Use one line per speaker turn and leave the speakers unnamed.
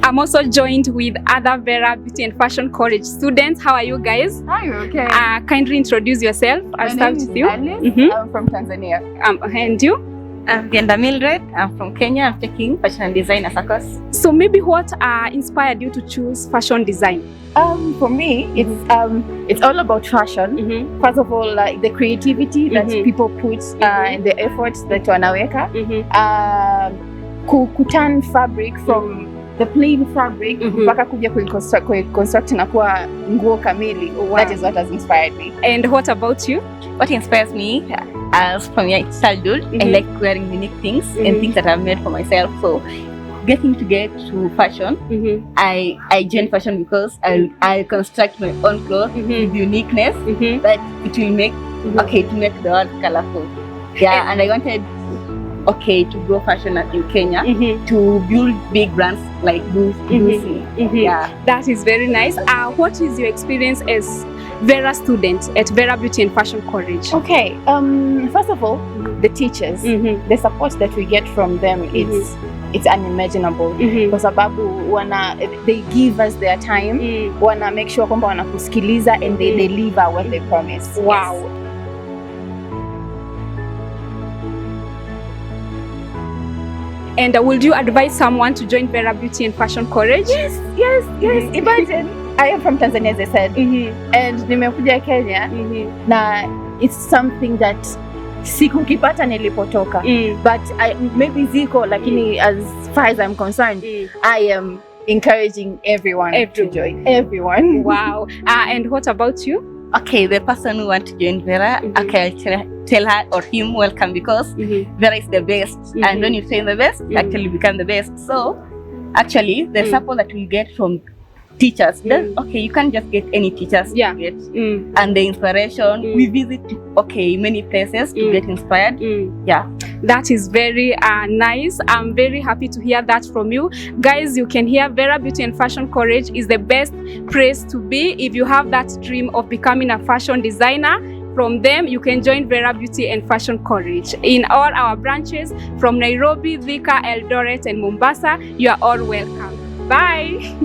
I'm also joined with other Vera Beauty and Fashion College students. How are you guys?
Hi, okay.
Kindly introduce yourself. I'll start with you.
I'm from Tanzania.
And you?
I'm Brenda Mildred. I'm from Kenya. I'm taking fashion and design as a course.
So maybe what inspired you to choose fashion design?
For me, it's all about fashion. First of all, like the creativity that people put and the efforts that wanaweka. Kuturn fabric from the plain fabric mpaka kuja construct na kuwa nguo kamili. That is what has inspired me.
And what about you?
What inspires me, as from my childhood, I like wearing unique things and things that I've made for myself. So getting to get to fashion, I joined fashion because I construct my own clothes with uniqueness that it will make to make the world colorful. Yeah, and I wanted to grow fashion in Kenya to build big brands like Boosie. Yeah,
that is very nice. What is your experience as Vera student at Vera Beauty and Fashion College?
Okay, first of all, the teachers, the support that we get from them, it's unimaginable. Kwa sababu they give us their time, wana make sure kwamba wanakusikiliza and they deliver what they promise.
Wow. Yes. And would you advise someone to join Vera Beauty and Fashion College?
Yes. Imagine, I am from Tanzania, as I said, and nimekuja Kenya, na it's something that sikukipata nilipotoka, but maybe ziko, lakini as far as I'm concerned, I am encouraging everyone to join. Everyone.
Wow. And what about you?
Okay, the person who wants to join Vera, I'll tell her or him welcome, because Vera is the best. And when you train the best, you actually become the best. So actually, the support that we get from teachers, you can't just get any teachers to get. And the inspiration, we visit many places to get inspired. Yeah,
that is very nice. I'm very happy to hear that from you guys. You can hear Vera Beauty and Fashion College is the best place to be if you have that dream of becoming a fashion designer. From them, you can join Vera Beauty and Fashion College in all our branches from Nairobi, Thika, Eldoret, and Mombasa. You are all welcome. Bye.